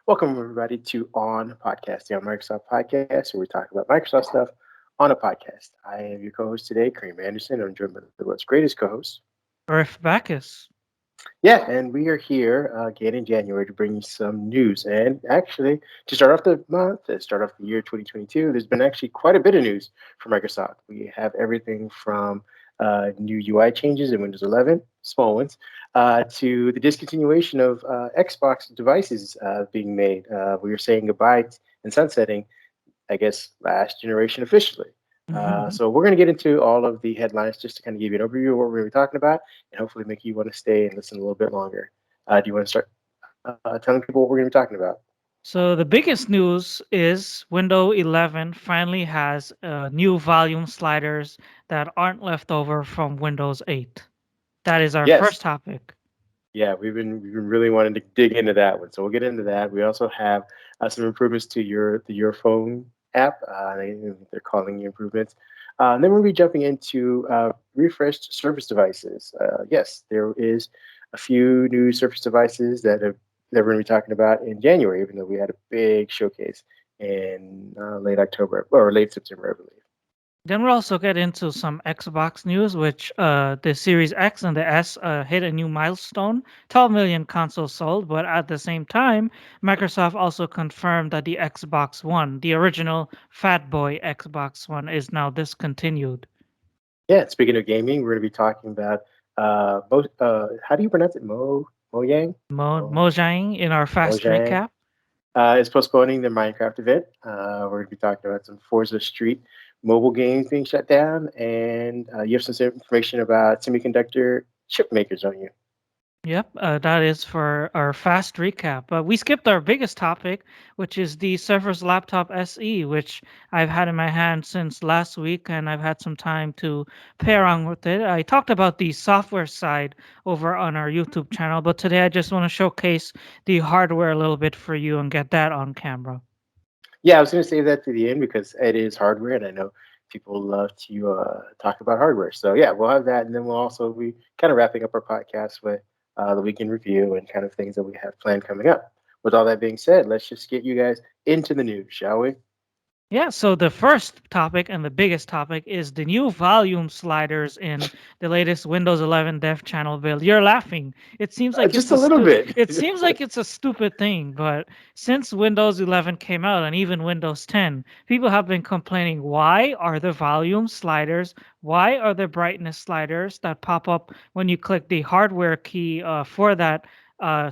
Welcome, everybody, to OnPodcast, the On Microsoft podcast, where we talk about Microsoft stuff on a podcast. I am your co host today, Kareem Anderson. I'm joined by the world's greatest co host. Earth Bacchus. Yeah, and we are here again in January to bring you some news. And actually, to start off the month, to start off the year 2022, there's been actually quite a bit of news for Microsoft. We have everything from new UI changes in Windows 11, small ones, to the discontinuation of Xbox devices being made. We are saying goodbye and sunsetting, I guess, last generation officially. Mhm. So we're going to get into all of the headlines just to kind of give you an overview of what we're going to be talking about and hopefully make you want to stay and listen a little bit longer. Do you want to start telling people what we're going to be talking about? So the biggest news is Windows 11 finally has new volume sliders that aren't left over from Windows 8. That is our Yes. first topic. Yeah, we've been really wanting to dig into that one, so we'll get into that. We also have some improvements to your phone app. They're calling the improvements. And then we'll be jumping into refreshed Surface devices. Yes, there is a few new Surface devices that we're going to be talking about in January, even though we had a big showcase in late October or late September, I believe. Then we'll also get into some Xbox news, which the Series X and the S hit a new milestone, 12 million consoles sold. But at the same time, Microsoft also confirmed that the Xbox One, the original Fat Boy Xbox One, is now discontinued. Yeah, speaking of gaming, we're going to be talking about how do you pronounce it? Mojang? Mo Mojang in our fast Mojang recap. is postponing their Minecraft event. We're going to be talking about some Forza Street mobile games being shut down, and you have some information about semiconductor chip makers, don't you? Yep, that is for our fast recap. But we skipped our biggest topic, which is the Surface Laptop SE, which I've had in my hand since last week, and I've had some time to play around with it. I talked about the software side over on our YouTube channel, but today I just want to showcase the hardware a little bit for you and get that on camera. Yeah, I was going to save that to the end because it is hardware, and I know people love to talk about hardware. So yeah, we'll have that, and then we'll also be kind of wrapping up our podcast with the weekend review and kind of things that we have planned coming up. With all that being said, let's just get you guys into the news, shall we? Yeah, so the first topic and the biggest topic is the new volume sliders in the latest Windows 11 Dev Channel build. You're laughing. Just a little bit. It seems like it's a stupid thing, but since Windows 11 came out and even Windows 10, people have been complaining, why are the volume sliders, why are the brightness sliders that pop up when you click the hardware key for that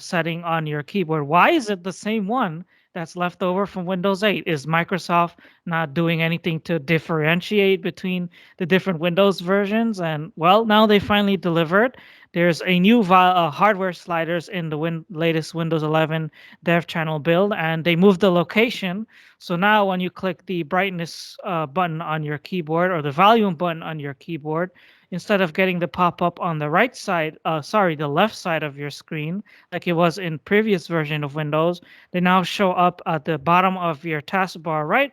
setting on your keyboard? Why is it the same one that's left over from Windows 8? Is Microsoft not doing anything to differentiate between the different Windows versions? And well, now they finally delivered. There's a new hardware sliders in the latest Windows 11 Dev Channel build, and they moved the location. So now, when you click the brightness button on your keyboard or the volume button on your keyboard, instead of getting the pop up on the right side, the left side of your screen, like it was in previous version of Windows, they now show up at the bottom of your taskbar, right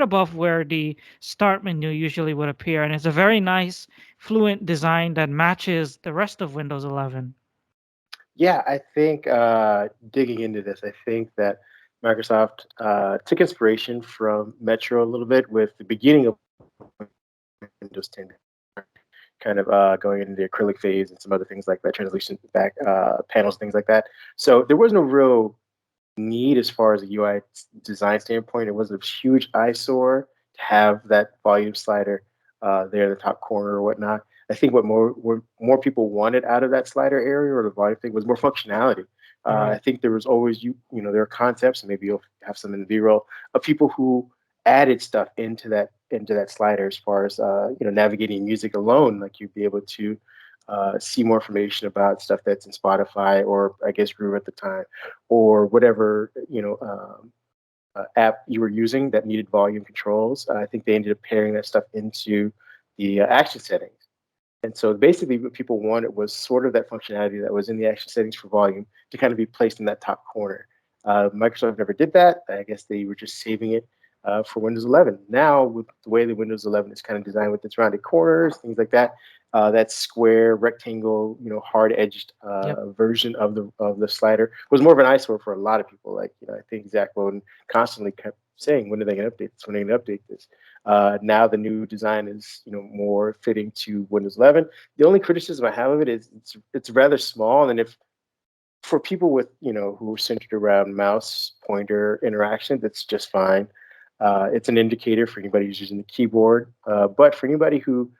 above where the start menu usually would appear, and it's a very nice fluent design that matches the rest of Windows 11. Yeah, I think digging into this, I think that Microsoft took inspiration from Metro a little bit with the beginning of Windows 10, kind of going into the acrylic phase and some other things like that, translucent back panels, things like that. So there was no real need as far as a UI design standpoint. It was a huge eyesore to have that volume slider there in the top corner or whatnot. I think what more people wanted out of that slider area or the volume thing was more functionality. I Right. think there was always there are concepts, and maybe you'll have some in the B-roll of people who added stuff into that slider as far as navigating music alone. Like you'd be able to see more information about stuff that's in Spotify or I guess Groove at the time or whatever app you were using that needed volume controls. I think they ended up pairing that stuff into the action settings. And so basically, what people wanted was sort of that functionality that was in the action settings for volume to kind of be placed in that top corner. Microsoft never did that. I guess they were just saving it for Windows 11. Now, with the way the Windows 11 is kind of designed with its rounded corners, things like that, that square rectangle, hard edged Yep. version of the slider was more of an eyesore for a lot of people. Like, I think Zach Bowden constantly kept saying, when are they going to update this? When are they going to update this? Now the new design is, more fitting to Windows 11. The only criticism I have of it is it's rather small, and if for people with who are centered around mouse pointer interaction, that's just fine. It's an indicator for anybody who's using the keyboard, but for anybody who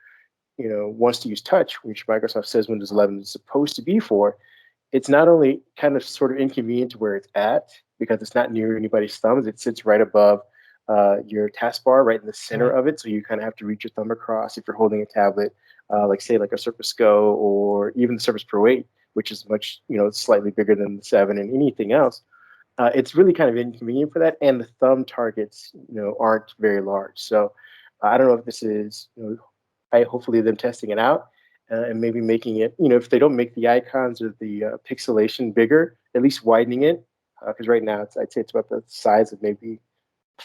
wants to use touch, which Microsoft says Windows 11 is supposed to be for, it's not only kind of sort of inconvenient to where it's at because it's not near anybody's thumbs. It sits right above your taskbar, right in the center Right. of it. So you kind of have to reach your thumb across if you're holding a tablet, like say like a Surface Go or even the Surface Pro 8, which is much slightly bigger than the 7 and anything else. It's really kind of inconvenient for that, and the thumb targets aren't very large. So I don't know if this is I hopefully them testing it out and maybe making it, if they don't make the icons or the pixelation bigger, at least widening it. Because right now, I'd say it's about the size of maybe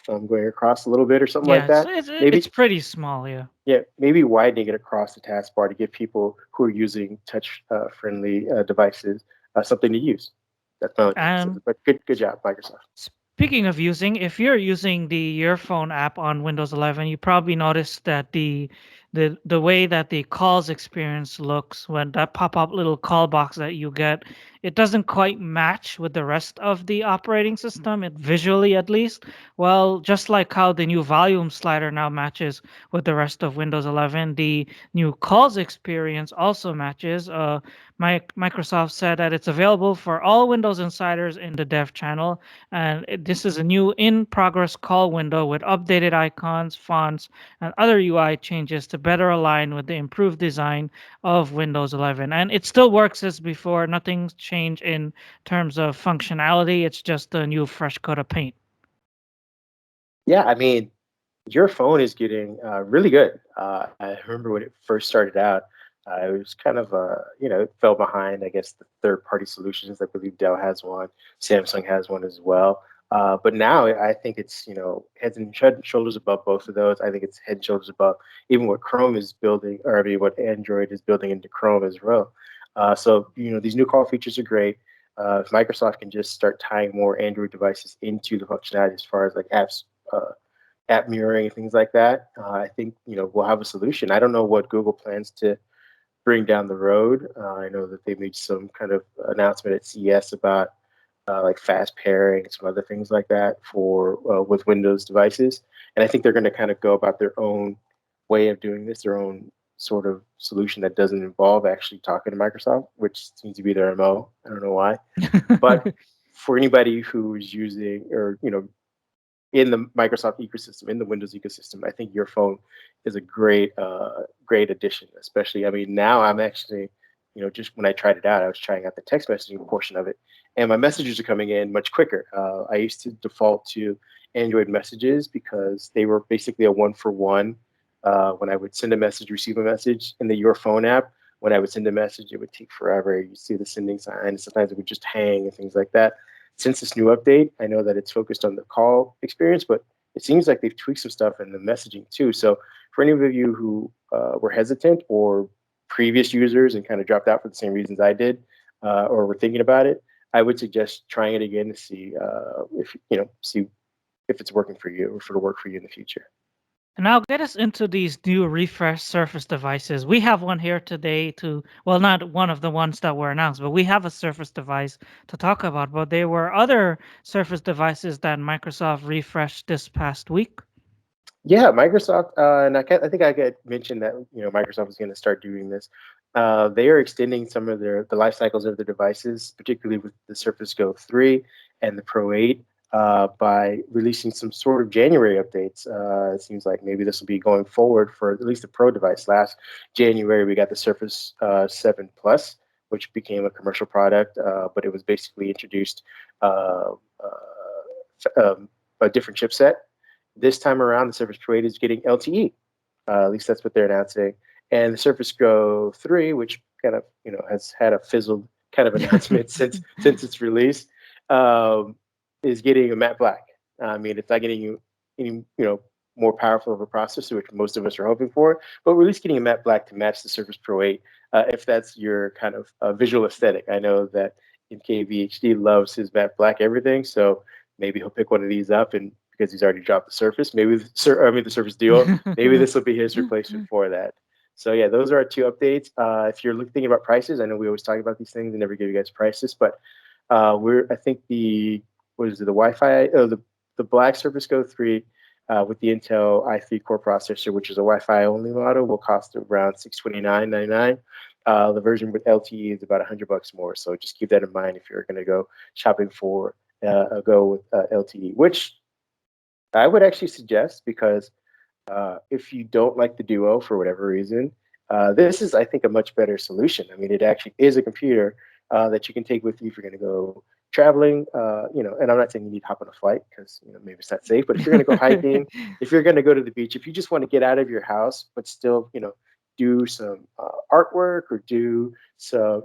thumb going across a little bit or something like Yeah, that. it's Maybe, pretty small. Yeah. yeah, maybe widening it across the taskbar to give people who are using touch friendly devices something to use. That's my only And criticism. But good job, Microsoft. speaking of using, if you're using the Earphone app on Windows 11, you probably noticed that the way that the calls experience looks when that pop-up little call box that you get, it doesn't quite match with the rest of the operating system, it visually at least. Well, just like how the new volume slider now matches with the rest of Windows 11, the new calls experience also matches. Microsoft said that it's available for all Windows insiders in the dev channel, and this is a new in progress call window with updated icons, fonts, and other UI changes to better align with the improved design of Windows 11. And it still works as before. Nothing's changed in terms of functionality. It's just a new fresh coat of paint. Yeah, I mean, your phone is getting really good. I remember when it first started out, it was kind of it fell behind, I guess, the third-party solutions. I believe Dell has one, Samsung has one as well. But now I think it's heads and shoulders above both of those. I think it's head and shoulders above even what Chrome is building, or I mean, what Android is building into Chrome as well. So these new call features are great. If Microsoft can just start tying more Android devices into the functionality as far as like apps. App mirroring and things like that, I think we'll have a solution. I don't know what Google plans to bring down the road. I know that they made some kind of announcement at CES about like fast pairing and some other things like that for with Windows devices, and I think they're going to kind of go about their own way of doing this, their own sort of solution that doesn't involve actually talking to Microsoft, which seems to be their MO. I don't know why, but for anybody who's using or in the Microsoft ecosystem, in the Windows ecosystem, I think your phone is a great addition. Especially, I mean, now I'm actually, just when I tried it out, I was trying out the text messaging portion of it, and my messages are coming in much quicker. I used to default to Android messages because they were basically a one for one. When I would send a message, receive a message in the Your Phone app, when I would send a message, it would take forever. You see the sending sign, sometimes it would just hang and things like that. Since this new update, I know that it's focused on the call experience, but it seems like they've tweaked some stuff in the messaging too. So for any of you who were hesitant or previous users and kind of dropped out for the same reasons I did, or were thinking about it, I would suggest trying it again to see if see if it's working for you or if it'll work for you in the future. Now get us into these new refresh Surface devices. We have one here today to, well, not one of the ones that were announced, but we have a Surface device to talk about. But there were other Surface devices that Microsoft refreshed this past week. Yeah, Microsoft, and I think I get mentioned that Microsoft is going to start doing this. They are extending some of the life cycles of their devices, particularly with the Surface Go 3 and the Pro 8, by releasing some sort of January updates. It seems like maybe this will be going forward for at least the Pro device. Last January, we got the Surface 7 Plus, which became a commercial product, but it was basically introduced a different chipset. This time around, the Surface Pro 8 is getting LTE. At least that's what they're announcing. And the Surface Go 3, which kind of has had a fizzled kind of announcement since its release, um, is getting a matte black. I mean, it's not getting you any more powerful of a processor, which most of us are hoping for, but we're at least getting a matte black to match the Surface Pro 8, if that's your kind of visual aesthetic. I know that MKVHD loves his matte black everything, so maybe he'll pick one of these up, and because he's already dropped the Surface, maybe the Surface Duo, maybe this will be his replacement for that. So yeah, those are our two updates. If you're thinking about prices, I know we always talk about these things and never give you guys prices, but I think the what is it, the Wi-Fi, the Black Surface Go 3 with the Intel i3 core processor, which is a Wi-Fi only model, will cost around 629.99. The version with LTE is about $100 more. So just keep that in mind if you're going to go shopping for a Go with LTE, which I would actually suggest because if you don't like the Duo for whatever reason, this is, I think, a much better solution. I mean, it actually is a computer that you can take with you if you're going to go traveling. And I'm not saying you need to hop on a flight because maybe it's not safe. But if you're going to go hiking, if you're going to go to the beach, if you just want to get out of your house but still, do some artwork or do some,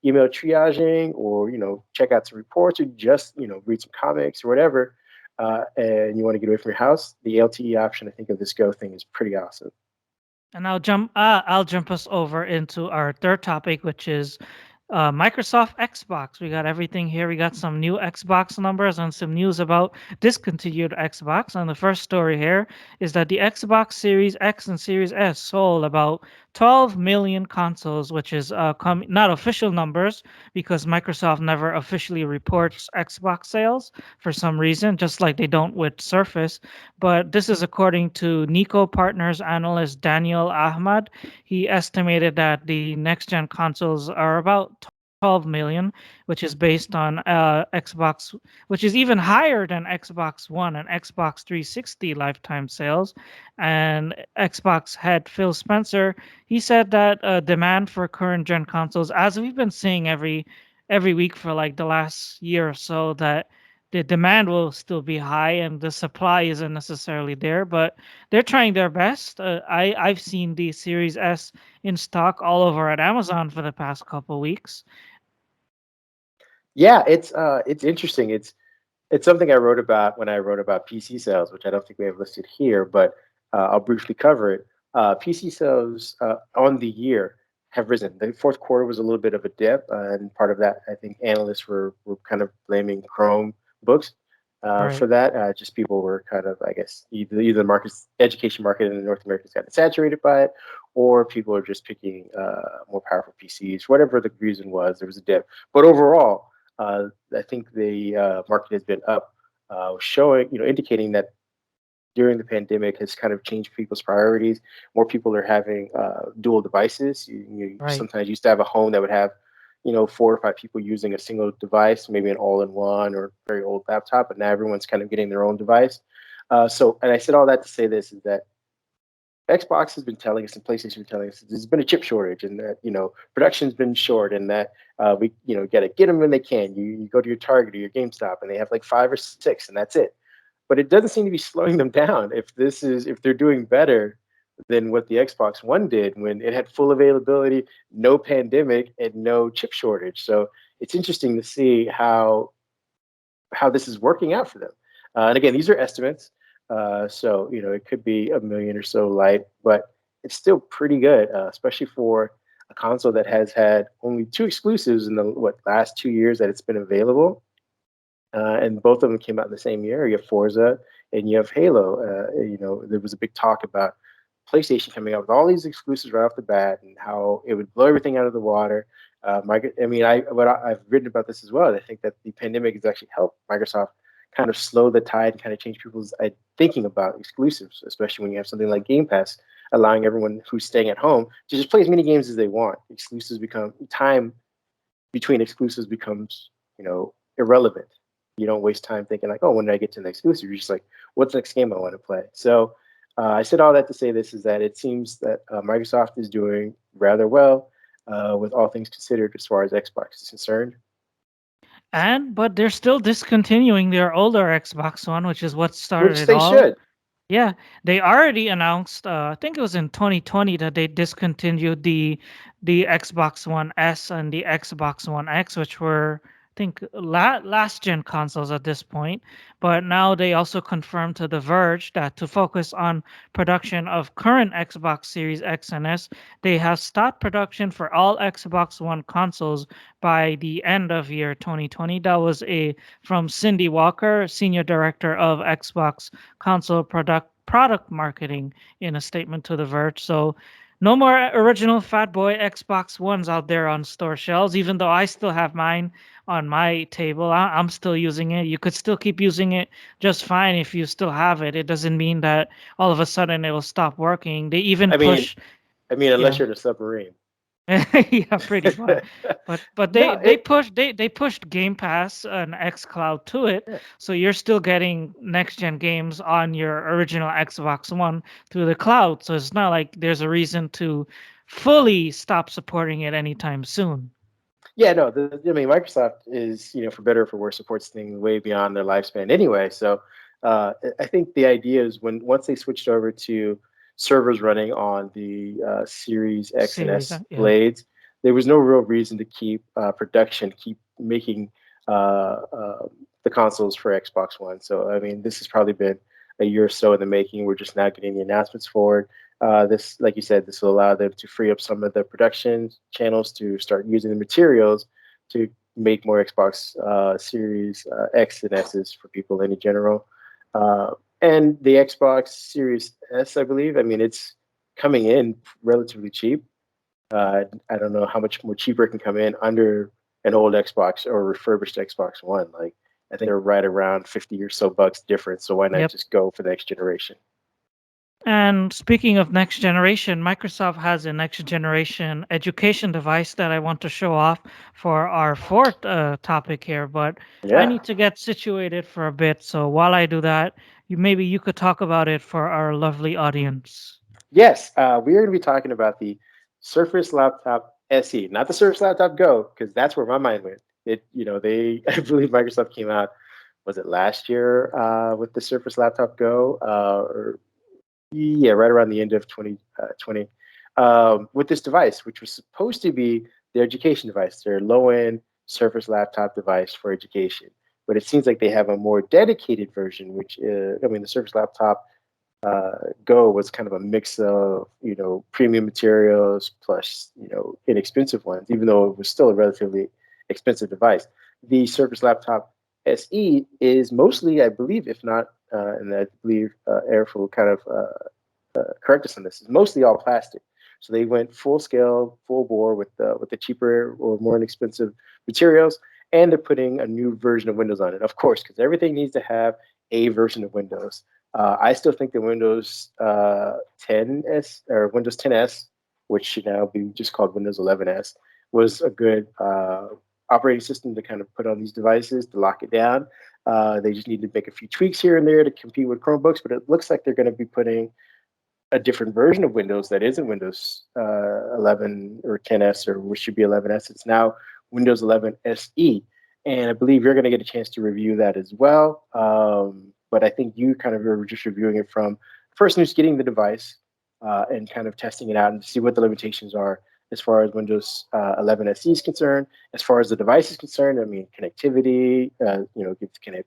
email triaging or check out some reports or just read some comics or whatever and you want to get away from your house, the LTE option, I think, of this Go thing is pretty awesome. And I'll jump us over into our third topic, which is Microsoft Xbox. We got everything here. We got some new Xbox numbers and some news about discontinued Xbox. And the first story here is that the Xbox Series X and Series S sold about 12 million consoles, which is not official numbers because Microsoft never officially reports Xbox sales for some reason, just like they don't with Surface. But this is according to Nico Partners analyst Daniel Ahmad. He estimated that the next gen consoles are about 12 million, which is based on Xbox, which is even higher than Xbox One and Xbox 360 lifetime sales. And Xbox head Phil Spencer, he said that demand for current gen consoles, as we've been seeing every week for like the last year or so, that the demand will still be high and the supply isn't necessarily there, but they're trying their best. I've seen the Series S in stock all over at Amazon for the past couple weeks. Yeah, it's interesting. It's something I wrote about when I wrote about PC sales, which I don't think we have listed here, but I'll briefly cover it. PC sales on the year have risen. The fourth quarter was a little bit of a dip, and part of that, I think, analysts were kind of blaming Chrome books Right. for that. Just people were kind of, I guess, either the market's education market in North America has gotten saturated by it, or people are just picking more powerful PCs. Whatever the reason was, there was a dip. But overall, I think the market has been up, showing, indicating that during the pandemic has kind of changed people's priorities. More people are having dual devices. You Right. sometimes used to have a home that would have, 4 or 5 people using a single device, maybe an all-in-one or very old laptop, but now everyone's kind of getting their own device. And I said all that to say this is that Xbox has been telling us and PlayStation has been telling us there's been a chip shortage and that production's been short and that we got to get them when they can. You go to your Target or your GameStop and they have like 5 or 6 and that's it. But it doesn't seem to be slowing them down. If they're doing better than what the Xbox One did when it had full availability, no pandemic, and no chip shortage. So it's interesting to see how this is working out for them. And again, these are estimates, so it could be a million or so light, but it's still pretty good, especially for a console that has had only 2 exclusives in the last 2 years that it's been available, and both of them came out in the same year. You have Forza and you have Halo. There was a big talk about PlayStation coming out with all these exclusives right off the bat and how it would blow everything out of the water. I've written about this as well. I think that the pandemic has actually helped Microsoft kind of slow the tide and kind of change people's thinking about exclusives, especially when you have something like Game Pass, allowing everyone who's staying at home to just play as many games as they want. Exclusives become time between exclusives becomes irrelevant. You don't waste time thinking like, oh, when did I get to the next exclusive? You're just like, what's the next game I want to play? So I said all that to say this is that it seems that Microsoft is doing rather well with all things considered as far as Xbox is concerned. But they're still discontinuing their older Xbox One, which is what started Which it they all. should. Yeah, they already announced. I think it was in 2020 that they discontinued the Xbox One S and the Xbox One X, which were think last gen consoles at this point. But now they also confirmed to The Verge that to focus on production of current Xbox Series X and S, they have stopped production for all Xbox One consoles by the end of year 2020. That was a from Cindy Walker, senior director of Xbox console product marketing, in a statement to The Verge. So no more original Fat Boy Xbox Ones out there on store shelves, even though I still have mine on my table. I'm still using it. You could still keep using it just fine if you still have it. It doesn't mean that all of a sudden it will stop working. They even I mean, push, unless yeah. you're in a submarine. Yeah, pretty much. But No, they pushed Game Pass and xCloud to it, yeah. so you're still getting next gen games on your original Xbox One through the cloud. So it's not like there's a reason to fully stop supporting it anytime soon. Yeah, no, I mean, Microsoft is, for better or for worse, supports things way beyond their lifespan anyway. So I think the idea is once they switched over to servers running on the Series X and Series, S yeah. blades, there was no real reason to keep production, keep making uh, uh, the consoles for Xbox One. So, I mean, this has probably been a year or so in the making. We're just now getting the announcements for it. This, like you said, this will allow them to free up some of the production channels to start using the materials to make more Xbox Series X and S's for people in general. Uh, and the Xbox Series S, I believe, I mean, it's coming in relatively cheap. I don't know how much more cheaper it can come in under an old Xbox or refurbished Xbox One. Like, I think they're right around 50 or so bucks difference. So why not Yep. just go for the next generation? And speaking of next generation, Microsoft has a next generation education device that I want to show off for our fourth topic here. But I Yeah. need to get situated for a bit. So while I do that, maybe you could talk about it for our lovely audience. Yes, we are going to be talking about the Surface Laptop SE, not the Surface Laptop Go, because that's where my mind went. They, I believe Microsoft came out, was it last year with the Surface Laptop Go, or yeah, right around the end of 2020, with this device, which was supposed to be their education device, their low-end Surface Laptop device for education. But it seems like they have a more dedicated version, which I mean, the Surface Laptop Go was kind of a mix of premium materials plus inexpensive ones, even though it was still a relatively expensive device. The Surface Laptop SE is mostly, I believe, if not, and I believe Eric will kind of correct us on this, is mostly all plastic. So they went full scale, full bore with the cheaper or more inexpensive materials, and they're putting a new version of Windows on it, of course, because everything needs to have a version of Windows. I still think the Windows 10s or Windows 10s, which should now be just called Windows 11s, was a good operating system to kind of put on these devices to lock it down. They just need to make a few tweaks here and there to compete with Chromebooks, but it looks like they're going to be putting a different version of Windows that isn't Windows 11 or 10s or which should be 11s. It's now Windows 11 SE, and I believe you're going to get a chance to review that as well. But I think you kind of are just reviewing it from the person who's getting the device and kind of testing it out and see what the limitations are as far as Windows 11 SE is concerned. As far as the device is concerned, I mean connectivity, can it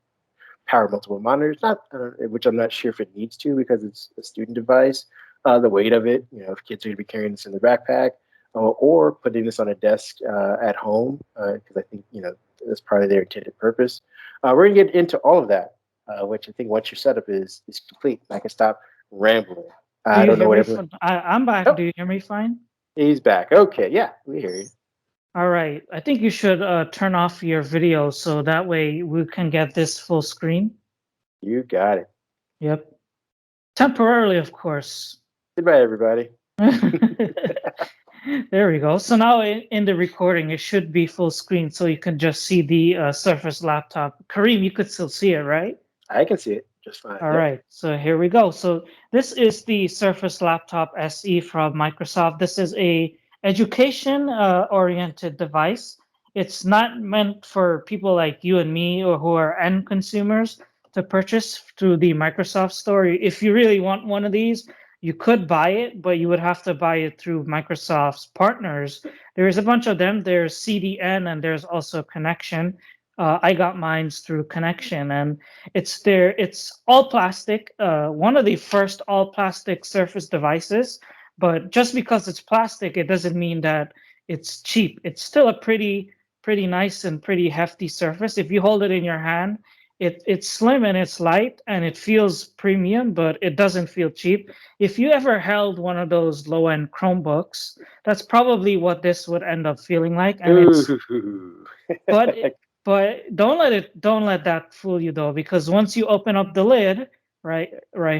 power multiple monitors? Not, which I'm not sure if it needs to because it's a student device. The weight of it, if kids are going to be carrying this in their backpack, or putting this on a desk at home, because I think that's part of their intended purpose. We're going to get into all of that, which I think once your setup is complete, I can stop rambling. Do I you don't know hear what me? everyone. I'm back. Oh, Do you hear me fine? he's back. Okay, yeah, we hear you. All right. I think you should turn off your video so that way we can get this full screen. You got it. Yep. Temporarily, of course. Goodbye, everybody. There we go. So now in the recording, it should be full screen so you can just see the Surface laptop. Kareem, you could still see it, right? I can see it just fine. All Yep. right, so here we go. So this is the Surface Laptop SE from Microsoft. This is a education oriented device. It's not meant for people like you and me or who are end consumers to purchase through the Microsoft store. If you really want one of these, you could buy it, but you would have to buy it through Microsoft's partners. There's a bunch of them. There's CDN and there's also Connection. I got mine's through Connection, and it's there. It's all plastic. One of the first all plastic Surface devices. But just because it's plastic, it doesn't mean that it's cheap. It's still a pretty nice and pretty hefty surface. If you hold it in your hand, it's slim and it's light and it feels premium, but it doesn't feel cheap. If you ever held one of those low end Chromebooks, that's probably what this would end up feeling like. And it's Ooh. but don't let that fool you though, because once you open up the lid, right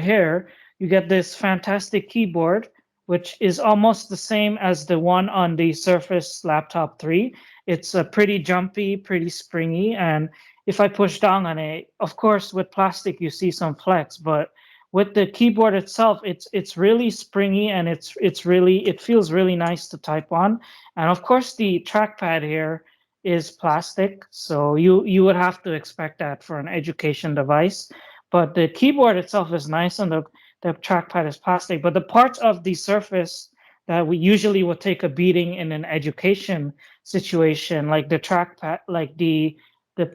here, you get this fantastic keyboard, which is almost the same as the one on the Surface Laptop 3. It's a pretty jumpy, pretty springy, and if I push down on it, of course, with plastic you see some flex, but with the keyboard itself, it's really springy and it feels really nice to type on. And of course, the trackpad here is plastic, so you would have to expect that for an education device. But the keyboard itself is nice, and the trackpad is plastic. But the parts of the Surface that we usually would take a beating in an education situation, like the trackpad, like the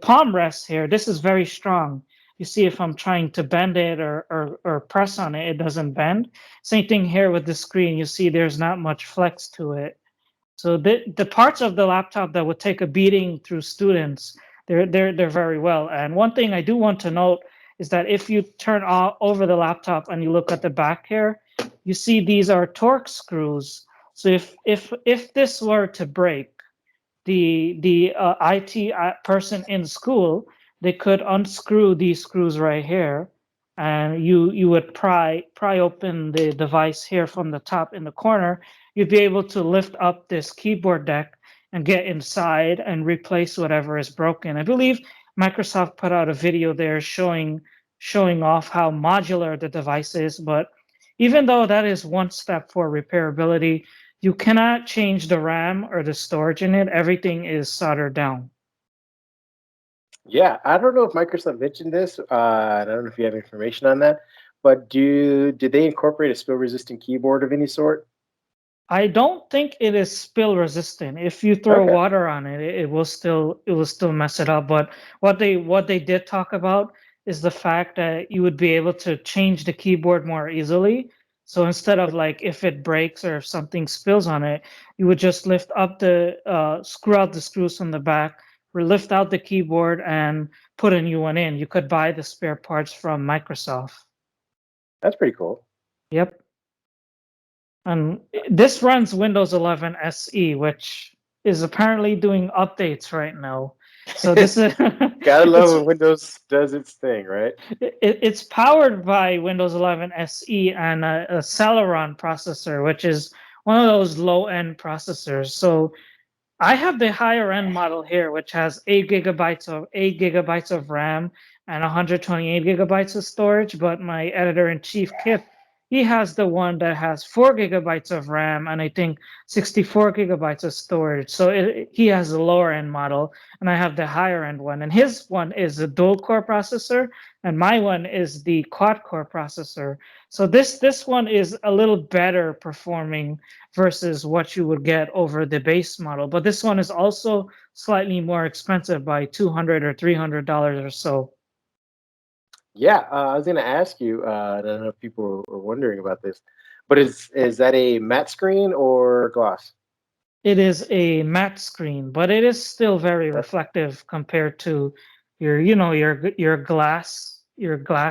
palm rest here, this is very strong. You see, if I'm trying to bend it or press on it, it doesn't bend. Same thing here with the screen. You see, there's not much flex to it. So the parts of the laptop that would take a beating through students, they're very well. And one thing I do want to note is that if you turn over the laptop and you look at the back here, you see these are Torx screws. So if this were to break, the IT person in school, they could unscrew these screws right here, and you would pry open the device here from the top in the corner. You'd be able to lift up this keyboard deck and get inside and replace whatever is broken. I believe Microsoft put out a video there showing off how modular the device is, but even though that is one step for repairability, you cannot change the RAM or the storage in it. Everything is soldered down. Yeah, I don't know if Microsoft mentioned this. I don't know if you have information on that, but did they incorporate a spill-resistant keyboard of any sort? I don't think it is spill resistant. If you throw Okay. water on it, it will still mess it up. But what they did talk about is the fact that you would be able to change the keyboard more easily. So instead of like if it breaks or if something spills on it, you would just lift up the screw out the screws from the back, lift out the keyboard, and put a new one in. You could buy the spare parts from Microsoft. That's pretty cool. Yep. And this runs Windows 11 SE, which is apparently doing updates right now. So this is Gotta love it's when Windows does its thing, right? it's powered by Windows 11 SE and a Celeron processor, which is one of those low end processors. So I have the higher end model here, which has 8 gigabytes of RAM and 128 gigabytes of storage. But my editor in chief, Kip, he has the one that has 4 gigabytes of RAM and I think 64 gigabytes of storage. So he has the lower end model, and I have the higher end one. And his one is a dual core processor, and my one is the quad core processor. So this one is a little better performing versus what you would get over the base model. But this one is also slightly more expensive by $200 or $300 or so. Yeah, I was gonna ask you. I don't know if people are wondering about this, but is that a matte screen or gloss? It is a matte screen, but it is still very Okay. reflective compared to your glass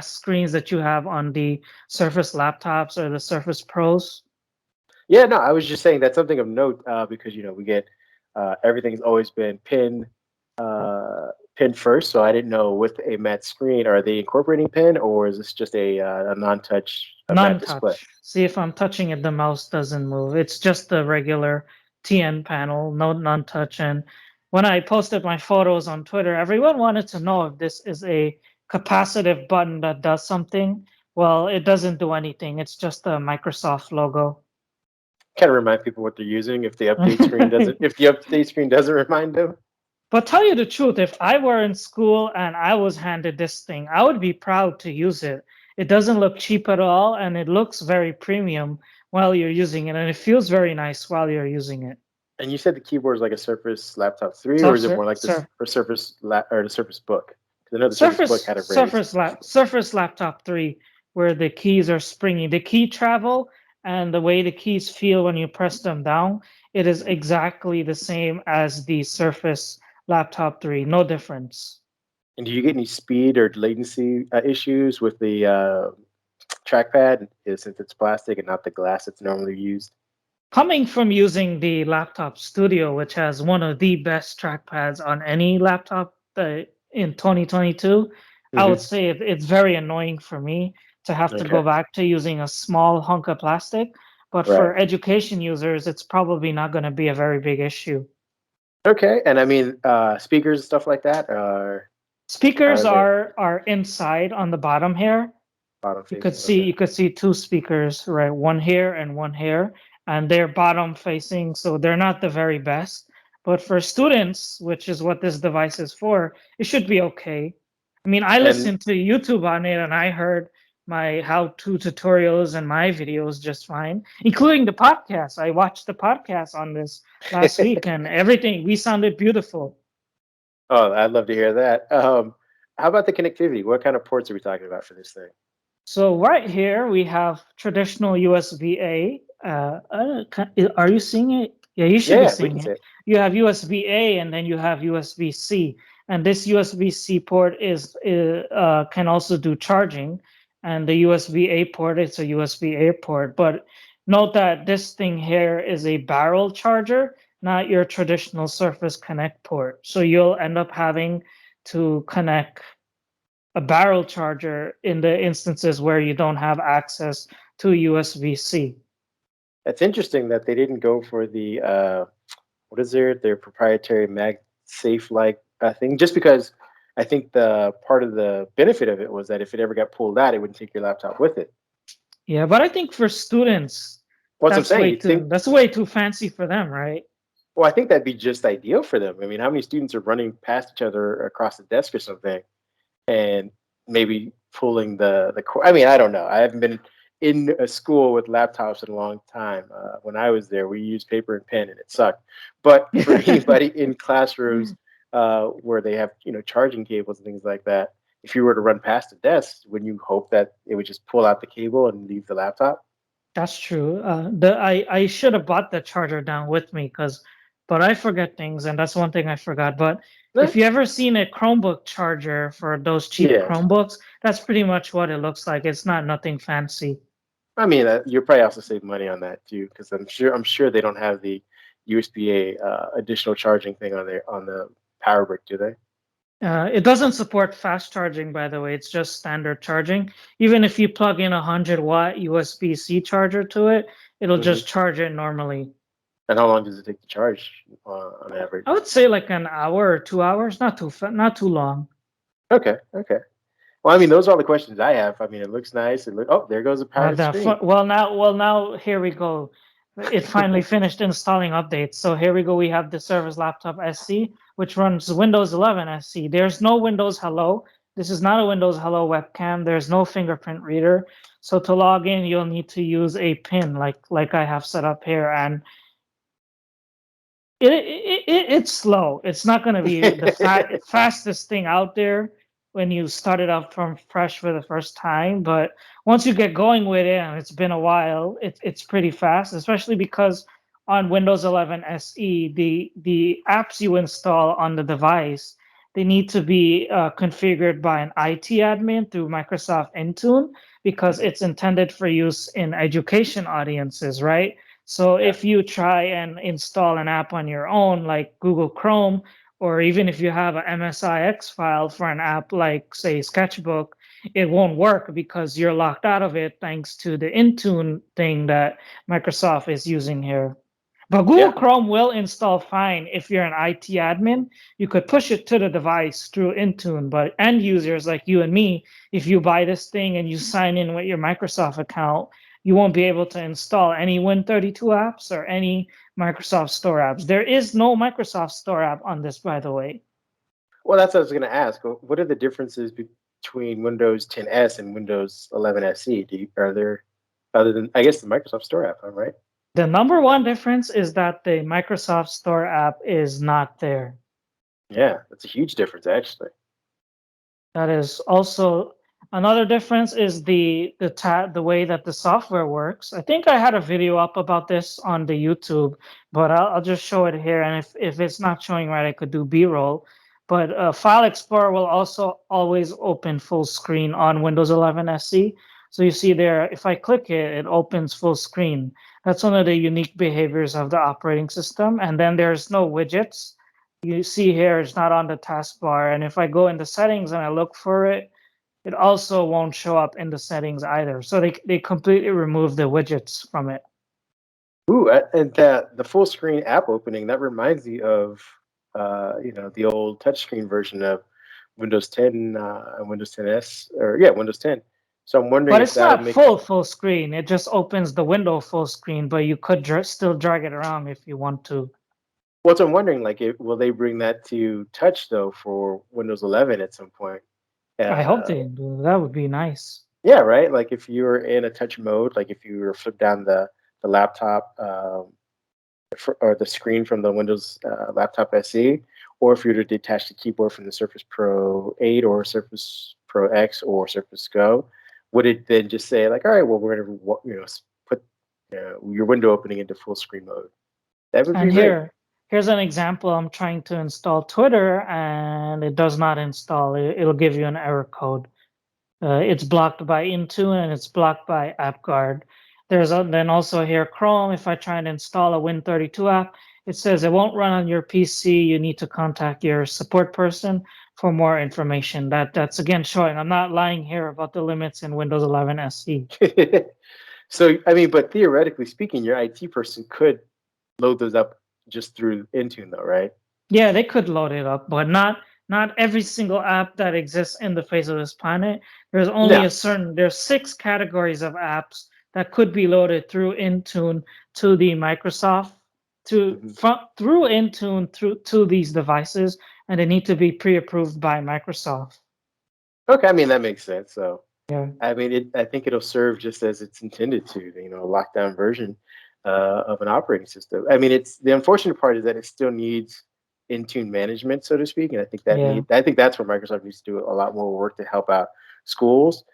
screens that you have on the Surface laptops or the Surface Pros. Yeah, no, I was just saying that's something of note because we get everything's always been pin first, so I didn't know with a matte screen, are they incorporating pin or is this just a non-touch matte display? Non-touch. See if I'm touching it, the mouse doesn't move. It's just the regular TN panel, no non-touch. And when I posted my photos on Twitter, everyone wanted to know if this is a capacitive button that does something. Well, it doesn't do anything. It's just a Microsoft logo. Kind of remind people what they're using if the update screen doesn't remind them. But tell you the truth, if I were in school and I was handed this thing, I would be proud to use it. It doesn't look cheap at all, and it looks very premium while you're using it, and it feels very nice while you're using it. And you said the keyboard is like a Surface Laptop 3, or is it Surface, more like this, or or the Surface Book? Because I know the Surface Book had a raised. Surface Laptop 3, where the keys are springy. The key travel and the way the keys feel when you press them down, it is exactly the same as the Surface Laptop 3. No difference. And do you get any speed or latency issues with the trackpad, since it's plastic and not the glass that's normally used? Coming from using the Laptop Studio, which has one of the best trackpads on any laptop in 2022, I would Hmm. say it's very annoying for me to have to Okay. go back to using a small hunk of plastic. But Right. for education users, it's probably not going to be a very big issue. Okay. And I mean, speakers and stuff like that Speakers are they are inside on the bottom here. bottom You could facing? see Okay. you could see two speakers, right? One here and one here, and they're bottom facing, so they're not the very best. But for students, which is what this device is for, it should be okay. I mean, I And listened to YouTube on it and I heard my how-to tutorials and my videos just fine, including the podcast. I watched the podcast on this last week and everything. We sounded beautiful. oh, I'd love to hear that. How about the connectivity? What kind of ports are we talking about for this thing? So right here we have traditional USB-A. Are you seeing it? Yeah, you Yeah, should be yeah, we seeing can say it. it. You have USB-A and then you have USB-C. And this USB-C port is can also do charging. And the USB-A port is a USB-A port. But note that this thing here is a barrel charger, not your traditional Surface Connect port. So you'll end up having to connect a barrel charger in the instances where you don't have access to USB-C. It's interesting that they didn't go for the what is their proprietary MagSafe like thing, just because I think the part of the benefit of it was that if it ever got pulled out, it wouldn't take your laptop with it. Yeah, but I think for students, What's I'm saying? You'd think, that's way too fancy for them, right? well, I think that'd be just ideal for them. I mean, how many students are running past each other across the desk or something, and maybe pulling the cord? I mean, I don't know. I haven't been in a school with laptops in a long time. When I was there, we used paper and pen, and it sucked. But for anybody in classrooms where they have charging cables and things like that, if you were to run past the desk, wouldn't you hope that it would just pull out the cable and leave the laptop? That's true. I should have bought the charger down with me but I forget things, and that's one thing I forgot. But Eh, if you ever seen a Chromebook charger for those cheap yeah, Chromebooks, that's pretty much what it looks like. It's not nothing fancy. I mean, you probably also save money on that too, because I'm sure they don't have the USB-A additional charging thing on the power brick, do they? It doesn't support fast charging, by the way. It's just standard charging. Even if you plug in a 100-watt USB-C charger to it, it'll Hmm. just charge it normally. And how long does it take to charge on I average? would say like an hour or 2 hours, not too long. Okay, okay. Well, I mean, those are all the questions I have. I mean, it looks nice. Oh, there goes a powered screen. Well, now here we go. It finally finished installing updates. So here we go. We have the Service Laptop SC, which runs Windows 11 SC. There's no Windows Hello. This is not a Windows Hello webcam. There's no fingerprint reader. So to log in, you'll need to use a pin like I have set up here, and it's slow. It's not going to be the fastest thing out there when you start it up from fresh for the first time. But once you get going with it, and it's been a while, it's pretty fast, especially because on Windows 11 SE, the apps you install on the device, they need to be configured by an IT admin through Microsoft Intune because Mhm. it's intended for use in education audiences, right? So Yeah. if you try and install an app on your own, like Google Chrome, or even if you have a MSIX file for an app like, say, Sketchbook, it won't work because you're locked out of it thanks to the Intune thing that Microsoft is using here. But Google Yeah. Chrome will install fine if you're an IT admin. You could push it to the device through Intune, but end users like you and me, if you buy this thing and you sign in with your Microsoft account, you won't be able to install any Win32 apps or any Microsoft Store apps. There is no Microsoft Store app on this, by the way. Well, that's what I was going to ask. What are the differences between Windows 10s and Windows 11 SE? Are there, other than, I guess, the Microsoft Store app, right? The number one difference is that the Microsoft Store app is not there. Yeah, that's a huge difference, actually. That is also another difference is the way that the software works. I think I had a video up about this on the YouTube, but I'll just show it here. And if it's not showing right, I could do B-roll. But File Explorer will also always open full screen on Windows 11 SE. So you see there, if I click it, it opens full screen. That's one of the unique behaviors of the operating system. And then there's no widgets. You see here it's not on the taskbar, and if I go into settings and I look for it, it also won't show up in the settings either. So they completely remove the widgets from it. Ooh, and the full screen app opening, that reminds me of the old touchscreen version of Windows 10 and Windows 10s, or yeah, Windows 10. So I'm wondering But if it's that'll not make it. full screen. It just opens the window full screen, but you could still drag it around if you want to. Well, so I'm wondering, like, will they bring that to touch though for Windows 11 at some point? I hope Uh, they do. That would be nice. yeah, right. Like if you were in a touch mode, like if you were flip down the laptop or the screen from the Windows laptop SE, or if you were to detach the keyboard from the Surface Pro 8 or Surface Pro X or Surface Go, would it then just say like, all right, well, we're gonna put your window opening into full screen mode? That would be And great. here's an example. I'm trying to install Twitter and it does not install. It'll give you an error code. It's blocked by Intune and it's blocked by AppGuard. Then also here Chrome. If I try and install a Win32 app, it says it won't run on your PC. You need to contact your support person for more information. That's again showing. I'm not lying here about the limits in Windows 11 SE. So I mean, but theoretically speaking, your IT person could load those up just through Intune, though, right? Yeah, they could load it up, but not every single app that exists in the face of this planet. No. There's six categories of apps that could be loaded through Intune to the Microsoft Mhm. through Intune through to these devices, and they need to be pre-approved by Microsoft. Okay, I mean that makes sense. So Yeah. I mean, I think it'll serve just as it's intended to, a lockdown version of an operating system. I mean, it's the unfortunate part is that it still needs in-tune management, so to speak, and Yeah. I think that's where Microsoft needs to do a lot more work to help out schools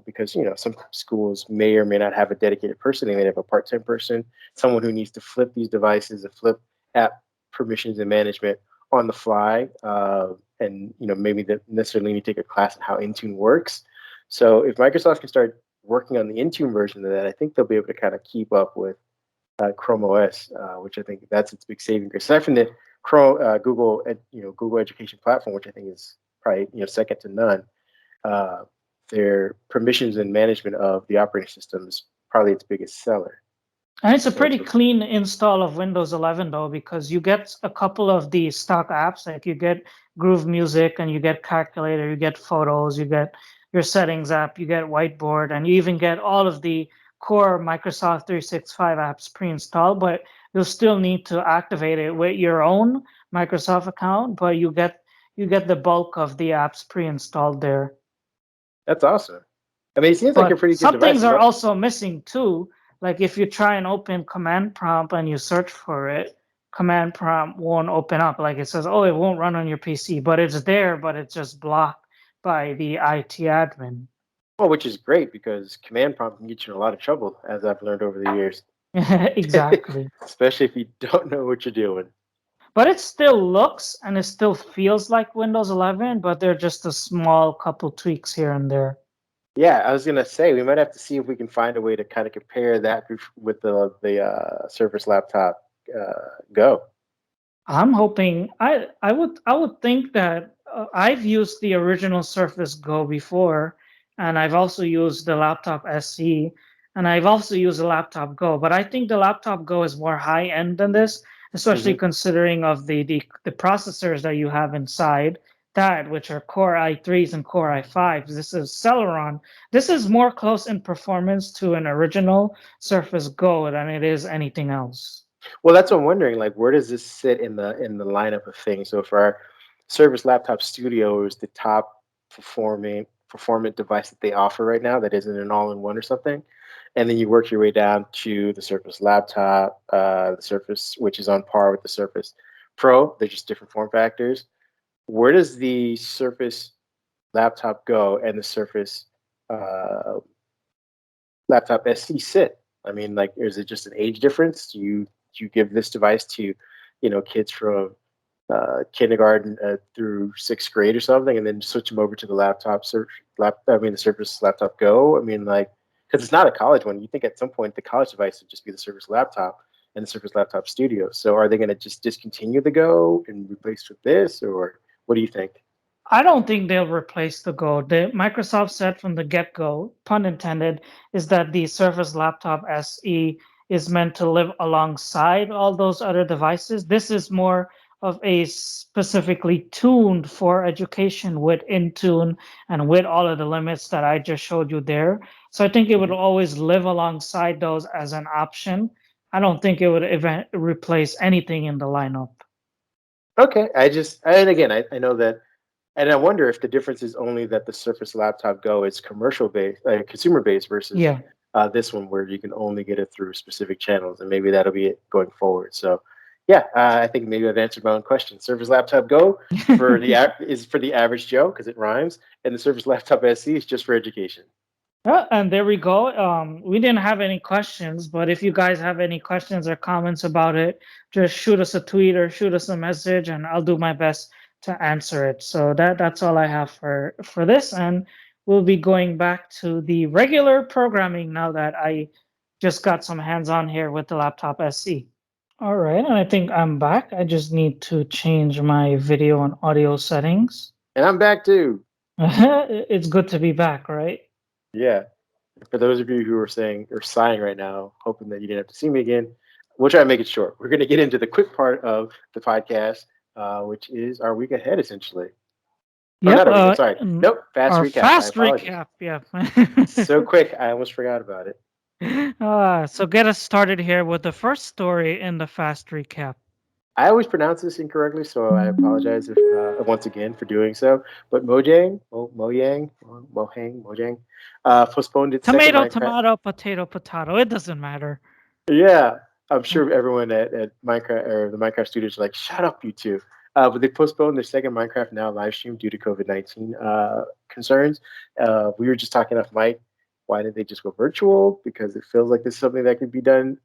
because some schools may or may not have a dedicated person; they may have a part-time person, someone who needs to flip these devices and flip app permissions and management on the fly, and maybe they necessarily need to take a class on how Intune works. So if Microsoft can start working on the Intune version of that, I think they'll be able to kind of keep up with Chrome OS, which I think that's its big saving grace. Aside from the Google Education Platform, which I think is probably second to none, uh, their permissions and management of the operating system is probably its biggest seller. And it's a So pretty it's clean install of Windows 11 though, because you get a couple of the stock apps, like you get Groove Music and you get Calculator, you get Photos, you get your Settings app, you get Whiteboard, and you even get all of the core Microsoft 365 apps pre-installed, but you'll still need to activate it with your own Microsoft account, but you get the bulk of the apps pre-installed there. that's awesome. I mean, it seems like a But pretty good some device. things As are long, also missing too. Like if you try and open command prompt and you search for it, command prompt won't open up. Like it says, oh, it won't run on your PC, but it's there, but it's just blocked by the IT admin. well, which is great because command prompt can get you in a lot of trouble, as I've learned over the years, Exactly. especially if you don't know what you're doing. But it still looks and it still feels like Windows 11, but they're just a small couple tweaks here and there. Yeah, I was gonna say we might have to see if we can find a way to kind of compare that with the Surface Laptop Go. I'm hoping I would think that I've used the original Surface Go before, and I've also used the laptop SE, and I've also used the laptop Go. But I think the laptop Go is more high end than this, especially Hmm. considering of the processors that you have inside that, which are Core i3s and Core i5s. This is Celeron. This is more close in performance to an original Surface Go than it is anything else. Well, that's what I'm wondering. Like, where does this sit in the lineup of things? So, if our Surface Laptop Studio is the top performant device that they offer right now, that isn't an all-in-one or something, and then you work your way down to the Surface laptop, the Surface, which is on par with the Surface Pro. They're just different form factors. Where does the Surface laptop go and the Surface uh, laptop SE sit? I mean, like, is it just an age difference? Do you give this device to, kids from kindergarten through sixth grade or something, and then switch them over to the the Surface Laptop Go? I mean, like, because it's not a college one. You think at some point the college device would just be the Surface Laptop and the Surface Laptop Studio. So are they going to just discontinue the Go and replace with this, or what do you think? I don't think they'll replace the Go. The Microsoft said from the get-go, pun intended, is that the Surface Laptop SE is meant to live alongside all those other devices. This is more of a specifically tuned for education with Intune and with all of the limits that I just showed you there. So I think it would Mhm. always live alongside those as an option. I don't think it would replace anything in the lineup. Okay, and again, I know that. And I wonder if the difference is only that the Surface Laptop Go is commercial based, consumer based, versus Yeah. this one where you can only get it through specific channels, and maybe that'll be it going forward. So, yeah, I think maybe I've answered my own question. Surface Laptop Go is for the average Joe because it rhymes, and the Surface Laptop SE is just for education. Yeah, and there we go. We didn't have any questions, but if you guys have any questions or comments about it, just shoot us a tweet or shoot us a message, and I'll do my best to answer it. So that's all I have for this, and we'll be going back to the regular programming now that I just got some hands on here with the laptop SE. All right, and I think I'm back. I just need to change my video and audio settings. And I'm back too. It's good to be back, right? Yeah. For those of you who are saying or sighing right now, hoping that you didn't have to see me again, we'll try to make it short. We're going to get into the quick part of the podcast, which is our week ahead, essentially. Or Yep. not a week. I'm sorry. Nope. Fast Our recap. My fast apologies. recap. Yep. So quick, I almost forgot about it. So get us started here with the first story in the fast recap. I always pronounce this incorrectly, so I apologize if once again for doing so. But Mojang, postponed its second Tomato, Minecraft. tomato, potato, potato. It doesn't matter. Yeah, I'm sure everyone at Minecraft or the Minecraft studios are like, shut up, you two. But they postponed their second Minecraft Now live stream due to COVID-19 concerns. We were just talking off mic. Why did they just go virtual? Because it feels like this is something that could be done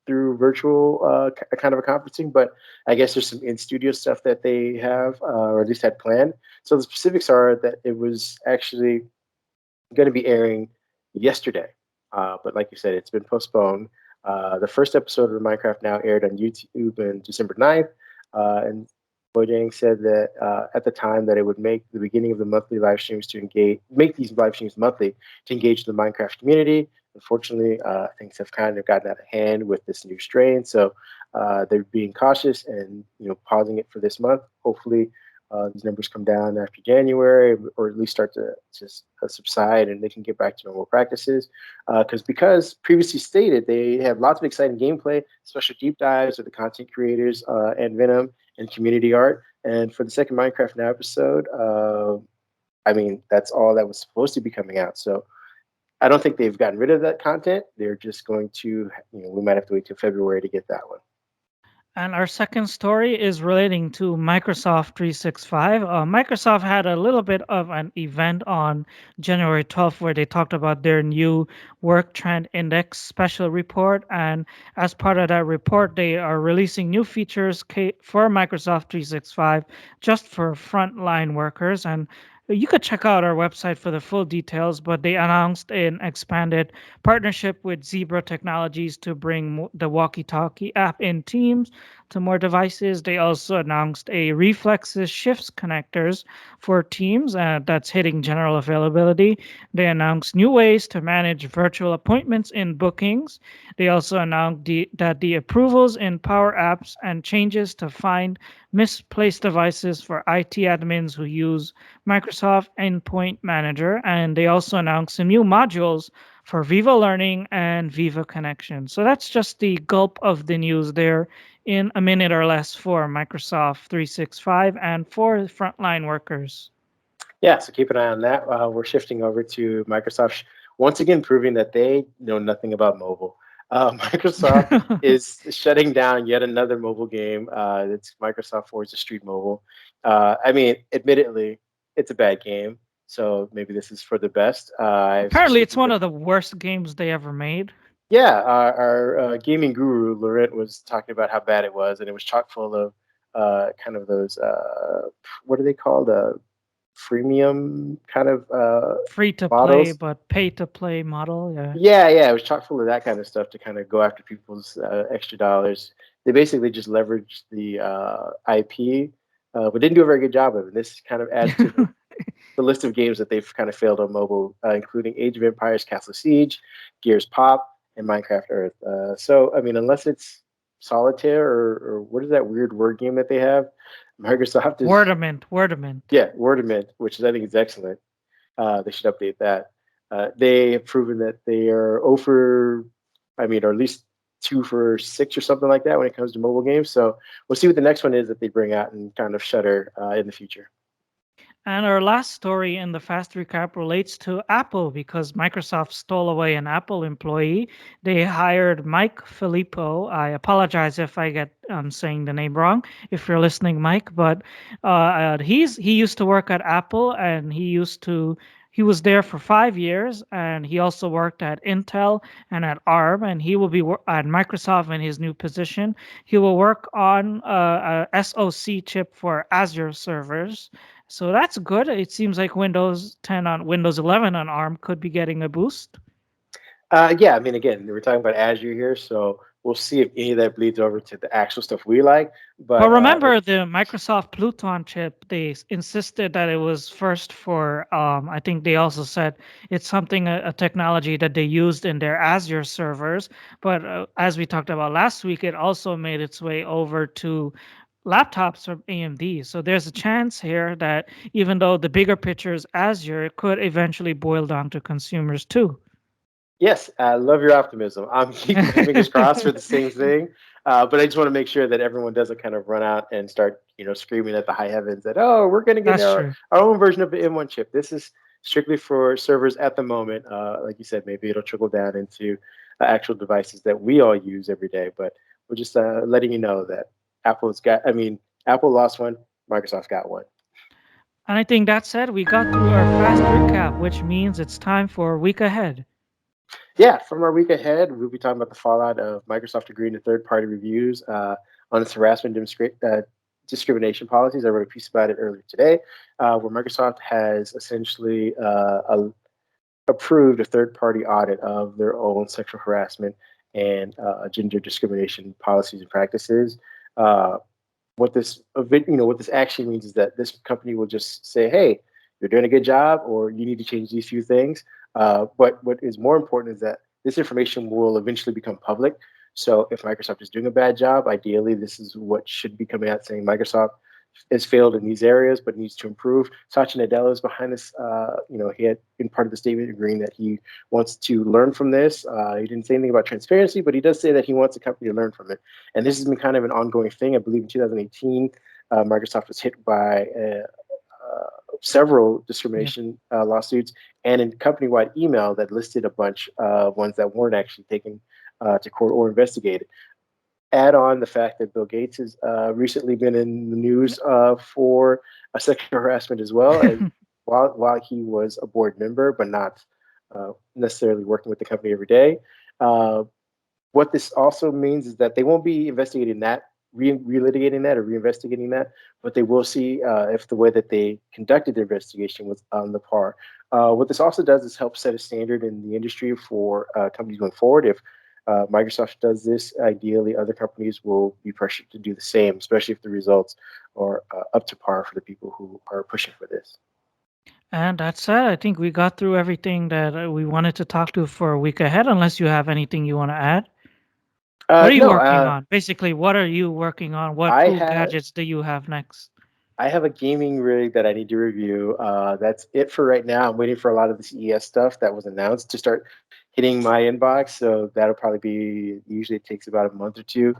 through virtual kind of a conferencing. But I guess there's some in studio stuff that they have, or at least had planned. So the specifics are that it was actually going to be airing yesterday. But like you said, it's been postponed. The first episode of Minecraft Now aired on YouTube on December 9th. And Bojang said that at the time that it would make the beginning of the monthly live streams to make these live streams monthly to engage the Minecraft community. Unfortunately, things have kind of gotten out of hand with this new strain, so they're being cautious and pausing it for this month. Hopefully, these numbers come down after January, or at least start to just subside, and they can get back to normal practices. Because previously stated, they have lots of exciting gameplay, special deep dives with the content creators and Venom and community art. And for the second Minecraft Now episode, I mean that's all that was supposed to be coming out. So I don't think they've gotten rid of that content. They're just going to, we might have to wait till February to get that one. And our second story is relating to Microsoft 365. Microsoft had a little bit of an event on January 12th where they talked about their new Work Trend Index special report. And as part of that report, they are releasing new features for Microsoft 365 just for frontline workers. And you could check out our website for the full details, but they announced an expanded partnership with Zebra Technologies to bring the walkie talkie app in Teams to more devices. They also announced a Reflexes Shifts connectors for Teams that's hitting general availability. They announced new ways to manage virtual appointments in bookings. They also announced that the approvals in Power Apps and changes to find misplaced devices for IT admins who use Microsoft Endpoint Manager. And they also announced some new modules for Viva Learning and Viva Connection. So that's just the gulp of the news there in a minute or less for Microsoft 365 and for frontline workers. Yeah, so keep an eye on that. We're shifting over to Microsoft. once again proving that they know nothing about mobile. Microsoft is shutting down yet another mobile game. It's Microsoft Forza Street Mobile. I mean, admittedly, it's a bad game, so maybe this is for the best, Apparently, especially it's one because of the worst games they ever made. yeah, our gaming guru Laurent was talking about how bad it was, and it was chock full of kind of those what are they called? Freemium kind of Free to play, models. but pay to play model. Yeah. Yeah, yeah, it was chock full of that kind of stuff to kind of go after people's extra dollars. They basically just leveraged the IP, but didn't do a very good job of it. This kind of adds to the list of games that they've kind of failed on mobile, including Age of Empires, Castle Siege, Gears Pop, and Minecraft Earth. So, I mean, unless it's Solitaire or what is that weird word game that they have? Microsoft is, Wordament, Wordament. yeah, Wordament, which is, I think is excellent. They should update that. They have proven that they are over, I mean, or at least 2 for 6 or something like that when it comes to mobile games. So we'll see what the next one is that they bring out and kind of shutter in the future. And our last story in the fast recap relates to Apple because Microsoft stole away an Apple employee. They hired Mike Filippo. I apologize if I get saying the name wrong. If you're listening, Mike, but he used to work at Apple and he was there for 5 years, and he also worked at Intel and at ARM, and he will be at Microsoft in his new position. He will work on a SoC chip for Azure servers, so that's good. It seems like Windows 10 on Windows 11 on ARM could be getting a boost. Yeah, I mean, again, we're talking about Azure here, so we'll see if any of that bleeds over to the actual stuff we like. But But remember the Microsoft Pluton chip, they insisted that it was first for, I think they also said it's something, a technology that they used in their Azure servers. But as we talked about last week, it also made its way over to laptops from AMD. So there's a chance here that even though the bigger picture is Azure, it could eventually boil down to consumers too. yes, I love your optimism. I'm keeping my fingers crossed for the same thing. But I just want to make sure that everyone doesn't kind of run out and start, screaming at the high heavens that, oh, we're going to get That's our, true. our own version of the M1 chip. This is strictly for servers at the moment. Like you said, maybe it'll trickle down into actual devices that we all use every day. But we're just letting you know that Apple lost one, Microsoft's got one. And I think that said, we got through our fast recap, which means it's time for a week ahead. Yeah, from our week ahead, we'll be talking about the fallout of Microsoft agreeing to third-party reviews on its harassment discrimination policies. I wrote a piece about it earlier today, where Microsoft has essentially approved a third-party audit of their own sexual harassment and gender discrimination policies and practices. Uh, what this actually means is that this company will just say, "Hey, you're doing a good job," or "You need to change these few things." But what is more important is that this information will eventually become public. So if Microsoft is doing a bad job, ideally, this is what should be coming out saying Microsoft has failed in these areas but needs to improve. Satya Nadella is behind this. He had been part of the statement agreeing that he wants to learn from this. He didn't say anything about transparency, but he does say that he wants the company to learn from it. And this has been kind of an ongoing thing. I believe in 2018, Microsoft was hit by several Yeah. discrimination lawsuits and a company-wide email that listed a bunch of ones that weren't actually taken to court or investigated. Add on the fact that Bill Gates has recently been in the news for sexual harassment as well, as while he was a board member, but not necessarily working with the company every day. Uh, what this also means is that they won't be investigating that, relitigating that, or reinvestigating that, but they will see if the way that they conducted their investigation was on the par. What this also does is help set a standard in the industry for companies going forward. If Microsoft does this, ideally, other companies will be pressured to do the same, especially if the results are up to par for the people who are pushing for this. And that's it. I think we got through everything that we wanted to talk to for a week ahead, unless you have anything you want to add. What are you No, working on? Basically, what are you working on? What I cool have gadgets do you have next? I have a gaming rig that I need to review. That's it for right now. I'm waiting for a lot of the CES stuff that was announced to start hitting my inbox. So that'll probably be, usually it takes about a month or two.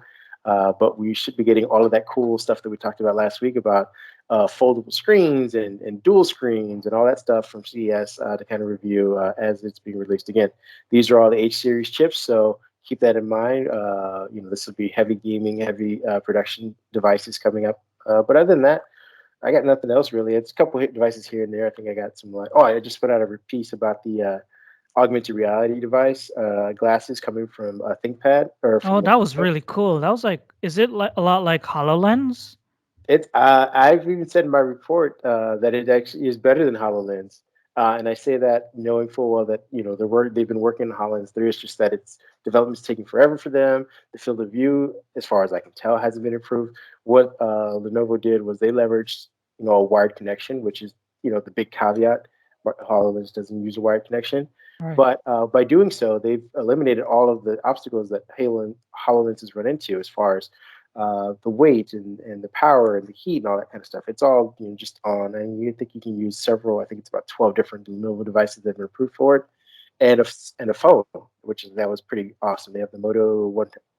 But we should be getting all of that cool stuff that we talked about last week about foldable screens and dual screens and all that stuff from CES to kind of review as it's being released. Again, these are all the H series chips, so keep that in mind. This will be heavy gaming, heavy production devices coming up. But other than that, I got nothing else really. It's a couple hit devices here and there. I think I got some like, oh, I just put out a piece about the augmented reality device glasses coming from ThinkPad or Oh, from that was Lenovo. really cool. That was like, is it like a lot like HoloLens? It's I've even said in my report that it actually is better than HoloLens, and I say that knowing full well that they've been working on HoloLens 3. It's just that its development's taking forever for them. The field of view, as far as I can tell, hasn't been improved. What Lenovo did was they leveraged a wired connection, which is the big caveat. HoloLens doesn't use a wired connection, Right. but by doing so, they've eliminated all of the obstacles that HoloLens has run into as far as the weight and the power and the heat and all that kind of stuff. It's all just on, and you think you can use several. I think it's about 12 different Lenovo devices that have been approved for it, and a phone, that was pretty awesome. They have the Moto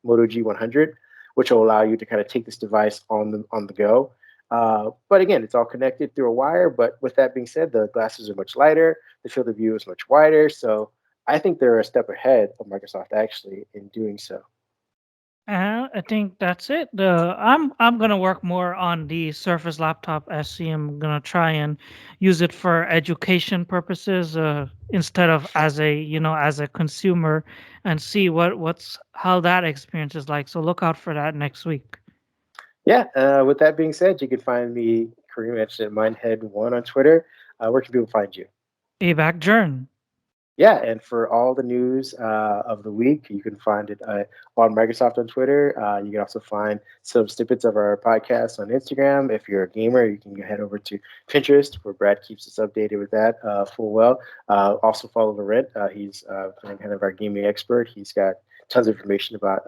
G100, which will allow you to kind of take this device on the go. But again, it's all connected through a wire. But with that being said, the glasses are much lighter. The field of view is much wider. So I think they're a step ahead of Microsoft actually in doing so. I think that's it. I'm gonna work more on the Surface Laptop SC. I'm gonna try and use it for education purposes, instead of as a as a consumer, and see what's how that experience is like. So look out for that next week. Yeah. With that being said, you can find me Kareem at Mindhead1 on Twitter. Where can people find you? ABAC Journ. Yeah, and for all the news of the week, you can find it on Microsoft on Twitter. You can also find some snippets of our podcast on Instagram. If you're a gamer, you can head over to Pinterest, where Brad keeps us updated with that full well. Also follow Laurent. He's kind of our gaming expert. He's got tons of information about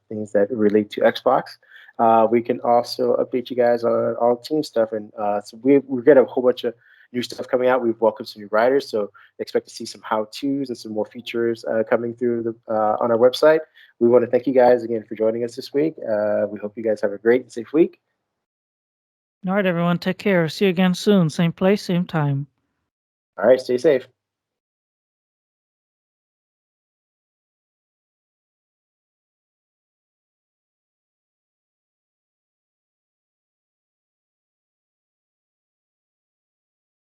things that relate to Xbox. We can also update you guys on all team stuff, and so we've got a whole bunch of new stuff coming out. We've welcomed some new writers, so expect to see some how-tos and some more features coming through on our website. We want to thank you guys again for joining us this week. We hope you guys have a great and safe week. All right, everyone, take care. See you again soon. Same place, same time. All right, stay safe.